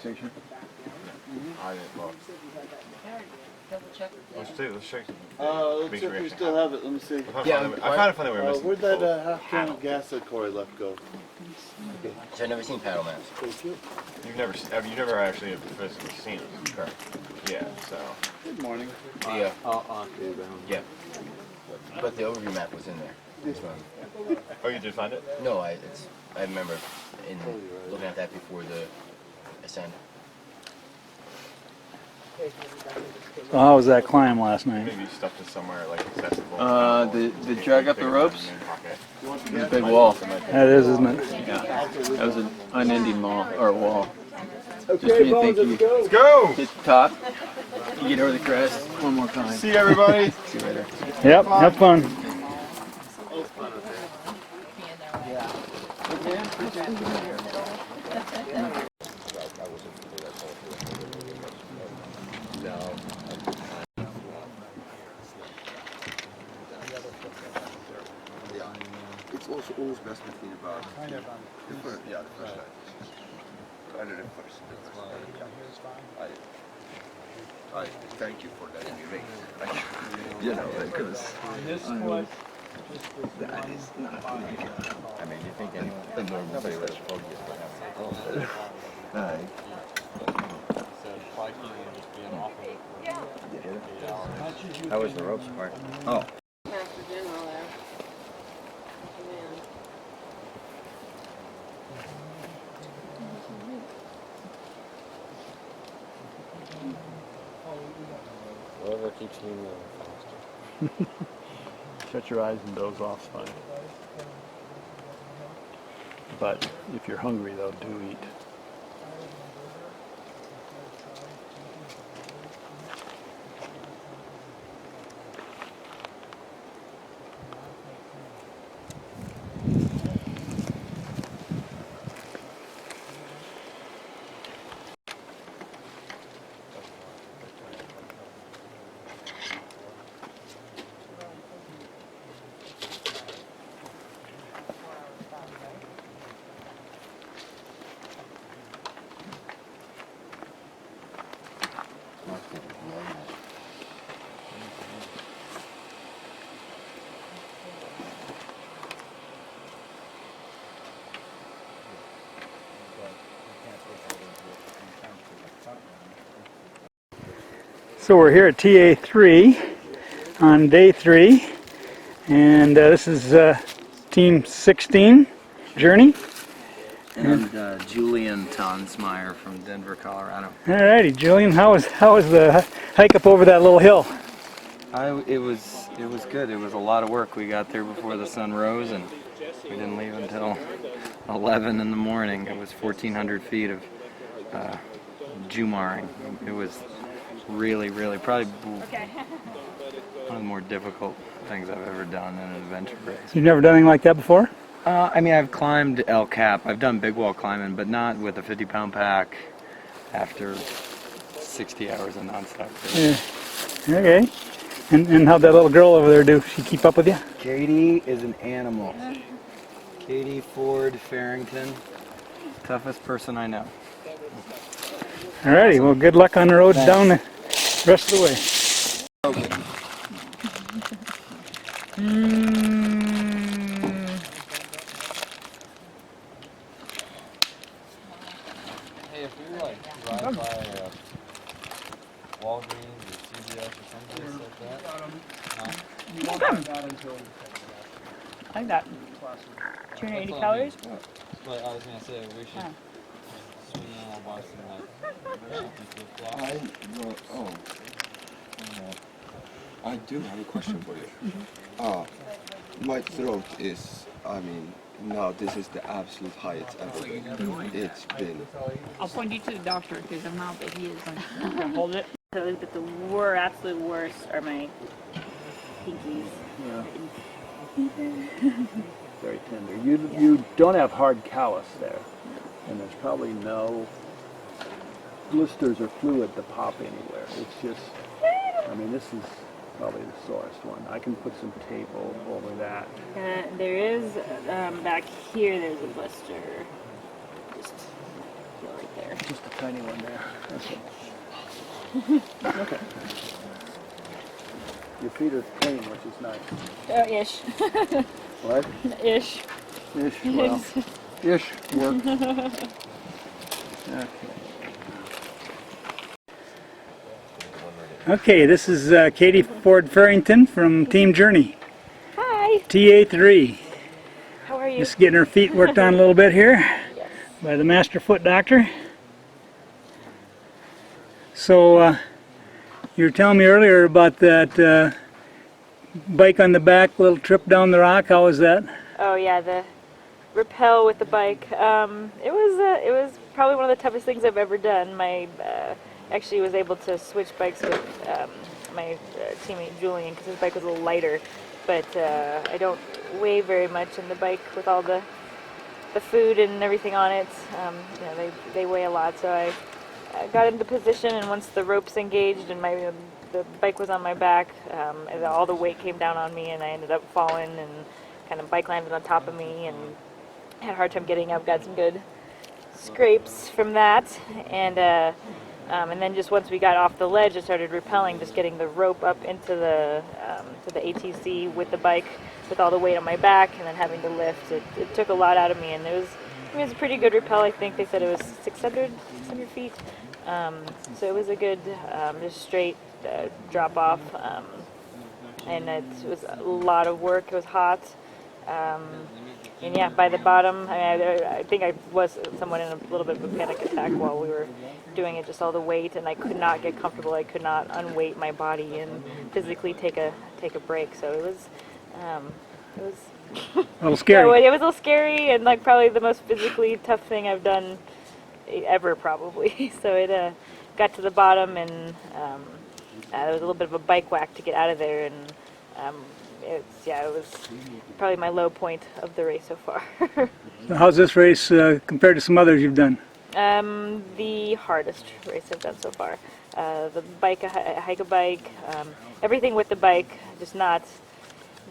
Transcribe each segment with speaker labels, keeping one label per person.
Speaker 1: station?
Speaker 2: I didn't look.
Speaker 3: Double check.
Speaker 2: Let's check.
Speaker 4: Let's see if we still have it. Let me see.
Speaker 2: Yeah, I found it funny we were missing.
Speaker 4: Where'd that half can of gas that Corey left go?
Speaker 3: Okay. So I've never seen paddle maps.
Speaker 4: Thank you.
Speaker 2: You've never actually physically seen it.
Speaker 3: Correct.
Speaker 2: Yeah. So.
Speaker 4: Good morning.
Speaker 3: Yeah.
Speaker 1: Okay, down.
Speaker 3: Yeah. But the overview map was in there. This one.
Speaker 2: Oh, you did find it?
Speaker 3: No, I remember looking at that before the ascent.
Speaker 5: So how was that climb last night?
Speaker 2: Maybe you stuffed it somewhere like accessible.
Speaker 1: The drag up the ropes?
Speaker 2: Pocket.
Speaker 1: The big wall.
Speaker 5: That is, isn't it?
Speaker 1: Yeah. That was an unending wall.
Speaker 4: Okay,
Speaker 1: Just when you
Speaker 4: Bones,
Speaker 1: think
Speaker 4: let's
Speaker 1: you
Speaker 4: go.
Speaker 2: Let's go.
Speaker 1: hit the top, you get over the crest one more time.
Speaker 2: See you, everybody.
Speaker 1: See you later.
Speaker 5: Yep, have fun.
Speaker 6: It's also always best to think about the first line. Rather than first. I thank you for letting me race. Because that is not really good.
Speaker 3: I mean, you think anyone the normal say that's focused, but how was the ropes part?
Speaker 6: Oh.
Speaker 3: Whatever keeps me faster.
Speaker 5: Shut your eyes and doze off fine. But if you're hungry though, do eat. So we're here at TA3 on day 3, and this is Team 16 Journey.
Speaker 1: And Julian Tonsmeyer from Denver, Colorado.
Speaker 5: Alrighty, Julian, how was the hike up over that little hill?
Speaker 1: It was good. It was a lot of work. We got there before the sun rose, and we didn't leave until 11 in the morning. It was 1,400 feet of Jumaring. It was really probably one of the more difficult things I've ever done in an adventure race.
Speaker 5: You've never done anything like that before?
Speaker 1: I mean, I've climbed El Cap. I've done big wall climbing, but not with a 50-pound pack after 60 hours of nonstop racing.
Speaker 5: Yeah. Okay. And how'd that little girl over there do? She keep up with you?
Speaker 1: Katie is an animal. Katie Ford Farrington, toughest person I know.
Speaker 5: Alrighty, well good luck on the road down the rest of the way.
Speaker 7: Hey, if we like drive by Walgreens or CVS or someplace like that,
Speaker 8: I like that. 280 calories?
Speaker 7: but I was gonna say we should swing in on Boston like
Speaker 6: I do have a question for you. My throat is, now this is the absolute highest ever been. It's been.
Speaker 8: I'll point you to the doctor because I'm not, but he is. Hold it. But the absolute worst are my pinkies.
Speaker 5: Yeah. Very tender. You don't have hard callus there, and there's probably no blisters or fluid to pop anywhere. It's just, this is probably the sorest one. I can put some tape over that.
Speaker 8: There is, back here there's a blister. Just right there.
Speaker 5: Just a tiny one there. That's all. Okay. Your feet are clean, which is nice.
Speaker 8: Ish.
Speaker 5: What?
Speaker 8: Ish.
Speaker 5: Ish, well, ish work. Okay.
Speaker 9: Okay, this is Katie Ford Farrington from Team Journey,
Speaker 8: Hi.
Speaker 9: TA3.
Speaker 8: How are you?
Speaker 9: Just getting her feet worked on a little bit here
Speaker 8: Yes.
Speaker 9: by the master foot doctor. So you were telling me earlier about that bike on the back, little trip down the rock. How was that?
Speaker 8: Oh yeah, the rappel with the bike. It was probably one of the toughest things I've ever done. My actually was able to switch bikes with my teammate Julian because his bike was a little lighter, but I don't weigh very much in the bike with all the food and everything on it. You know, they weigh a lot, so I got into position, and once the ropes engaged and the bike was on my back, and all the weight came down on me, and I ended up falling, and kind of bike landed on top of me, and had a hard time getting up. Got some good scrapes from that, and then just once we got off the ledge, I started rappelling, just getting the rope up into the to the ATC with the bike, with all the weight on my back, and then having to lift. It took a lot out of me, and it was a pretty good rappel. I think they said it was 600 feet, so it was a good just straight drop off, and it was a lot of work. It was hot. And yeah, by the bottom, I think I was somewhat in a little bit of a panic attack while we were doing it, just all the weight, and I could not get comfortable. I could not unweight my body and physically take a break. So it was
Speaker 9: A little scary.
Speaker 8: Yeah, it was a little scary, and like probably the most physically tough thing I've done ever, probably. So it got to the bottom, and there was a little bit of a bike whack to get out of there, and it was probably my low point of the race so far.
Speaker 9: So how's this race compared to some others you've done?
Speaker 8: The hardest race I've done so far. The bike, I hike a bike, everything with the bike, just not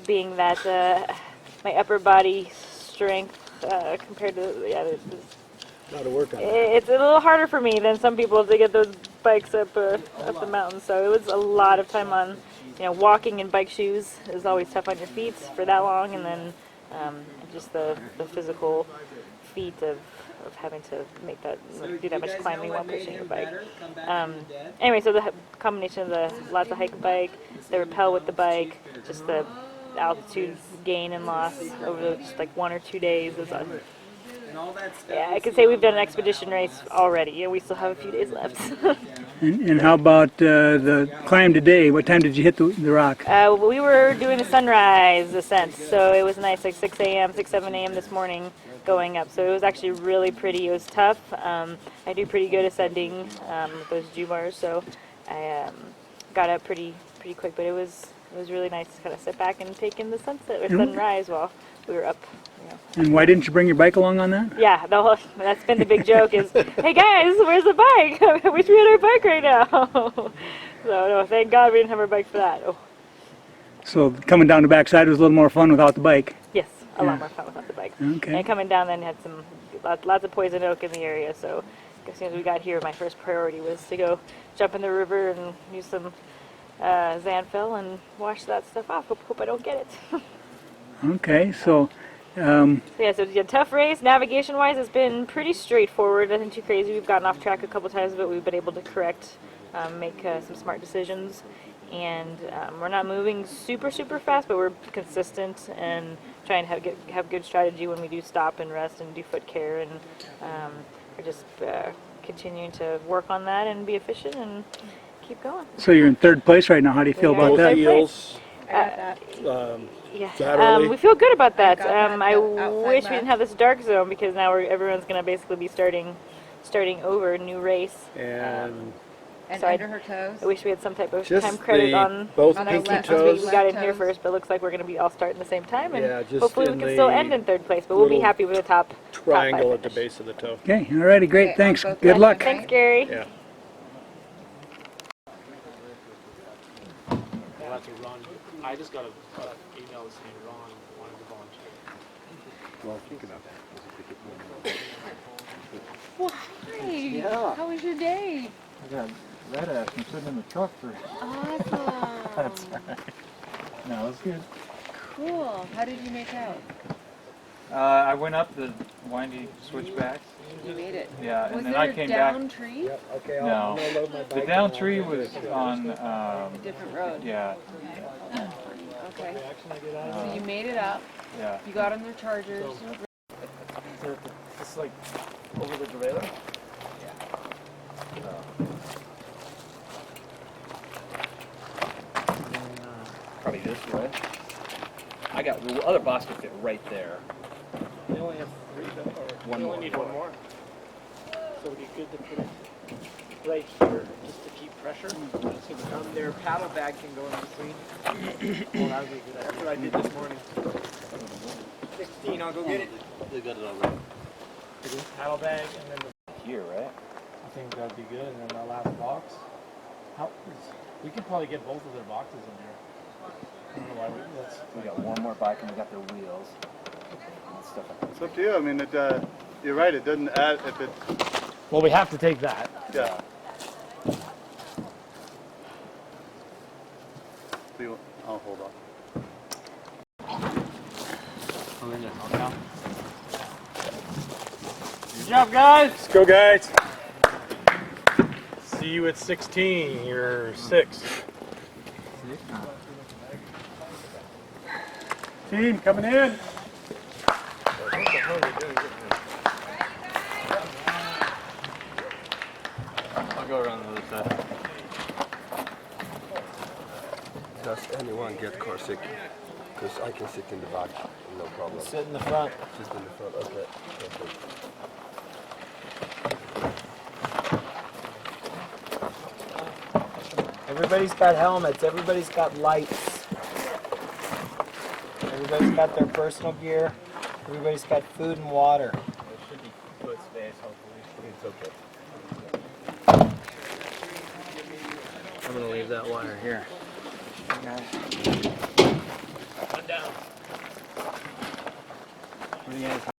Speaker 8: being that my upper body strength compared to
Speaker 5: A lot of work on that.
Speaker 8: it's a little harder for me than some people to get those bikes up the mountain. So it was a lot of time on, walking in bike shoes is always tough on your feet for that long, and then just the physical feat of having to do that much climbing while pushing your bike. Anyway, so the combination of the lots of hike bike, the rappel with the bike, just the altitude gain and loss over just like 1 or 2 days is yeah, I could say we've done an expedition race already, and we still have a few days left.
Speaker 9: And how about the climb today? What time did you hit the rock?
Speaker 8: We were doing the sunrise ascent, so it was nice, like 6 a.m., 7 a.m. this morning going up. So it was actually really pretty. It was tough. I do pretty good ascending with those Jew bars, so I got up pretty quick. But it was really nice to kind of sit back and take in the sunset or sunrise while we were up.
Speaker 9: And why didn't you bring your bike along on that?
Speaker 8: Yeah, that's been the big joke is, hey guys, where's the bike? I wish we had our bike right now. So no, thank God we didn't have our bike for that. Oh.
Speaker 9: So coming down the backside was a little more fun without the bike.
Speaker 8: Yes, a lot more fun without the bike.
Speaker 9: Okay.
Speaker 8: And coming down then had lots of poison oak in the area, so as soon as we got here, my first priority was to go jump in the river and use some Xanfil and wash that stuff off. Hope I don't get it.
Speaker 9: Okay, so
Speaker 8: So it's a tough race. Navigation-wise, it's been pretty straightforward. Nothing too crazy. We've gotten off track a couple times, but we've been able to correct, make some smart decisions. And we're not moving super fast, but we're consistent and trying to have good strategy when we do stop and rest and do foot care. And we're just continuing to work on that and be efficient and keep going.
Speaker 9: so you're in third place right now. How do you feel about that?
Speaker 4: Heels,
Speaker 8: Yeah, we feel good about that. I wish we didn't have this dark zone because now everyone's going to basically be starting over, new race.
Speaker 4: and
Speaker 8: So
Speaker 10: under her toes.
Speaker 8: I wish we had some type of
Speaker 4: just
Speaker 8: time credit on
Speaker 4: both
Speaker 10: on
Speaker 4: pinky
Speaker 10: left-
Speaker 4: toes.
Speaker 8: we got in
Speaker 10: Left
Speaker 8: here
Speaker 10: toes.
Speaker 8: first, but it looks like we're going to be all starting at the same time, and
Speaker 4: Yeah, just
Speaker 8: hopefully we
Speaker 4: in
Speaker 8: can still
Speaker 4: the
Speaker 8: end in third place. But we'll be
Speaker 4: little
Speaker 8: happy with the top
Speaker 4: Triangle
Speaker 8: top
Speaker 4: at the
Speaker 8: 5
Speaker 4: base of the toe.
Speaker 9: Okay, alrighty, great,
Speaker 10: Okay,
Speaker 9: thanks.
Speaker 10: on both
Speaker 9: Good
Speaker 10: sides,
Speaker 9: luck.
Speaker 10: okay.
Speaker 8: Thanks, Gary.
Speaker 4: Yeah.
Speaker 11: To Ron, I just got an email saying Ron wanted to volunteer.
Speaker 4: Well, think about that.
Speaker 10: Well, hi.
Speaker 5: Yeah.
Speaker 10: How was your day?
Speaker 5: I got red ash and put it in the truck for.
Speaker 10: Awesome.
Speaker 5: That's right. No, it's good.
Speaker 10: Cool. How did you make out?
Speaker 5: I went up the windy switchbacks.
Speaker 10: You made it.
Speaker 5: Yeah, and
Speaker 10: Was
Speaker 5: then
Speaker 10: there
Speaker 5: I
Speaker 10: a
Speaker 5: came
Speaker 10: down
Speaker 5: back.
Speaker 10: tree?
Speaker 5: No, the down tree was on.
Speaker 10: Different road.
Speaker 5: Yeah.
Speaker 10: Okay. So you made it up.
Speaker 5: Yeah.
Speaker 10: You got on their chargers.
Speaker 5: It's like over the trailer.
Speaker 3: Probably this way. I got the other box could fit right there.
Speaker 11: They only have 3 though, or
Speaker 3: One
Speaker 11: we
Speaker 3: more.
Speaker 11: only need 1 more. So it'd be good to put it right here, just to keep pressure. Their paddle bag can go in between. Well, that would be a good idea. That's what I did this morning. 16, I'll go get it.
Speaker 3: They got it already.
Speaker 11: Paddle bag, and then
Speaker 3: Here, right?
Speaker 11: I think that'd be good, and then the last box. We could probably get both of their boxes in here. I don't know why
Speaker 3: We got one more bike and we got their wheels. And stuff like that.
Speaker 4: It's up to you. I mean, you're right. It doesn't add if it.
Speaker 11: Well, we have to take that.
Speaker 4: Yeah. I'll hold on.
Speaker 11: Good job, guys. Let's go, guys. See you at 16. You're 6.
Speaker 5: Team coming in.
Speaker 1: I'll go around the other side.
Speaker 6: Does anyone get car sick? Because I can sit in the back, no problem.
Speaker 11: Sit in the front.
Speaker 6: Just in the front, okay. Perfect.
Speaker 12: Everybody's got helmets, everybody's got lights. Everybody's got their personal gear. Everybody's got food and water.
Speaker 3: There should be foot space, hopefully.
Speaker 6: It's okay.
Speaker 1: I'm gonna leave that wire here.
Speaker 11: One down.
Speaker 1: What do you guys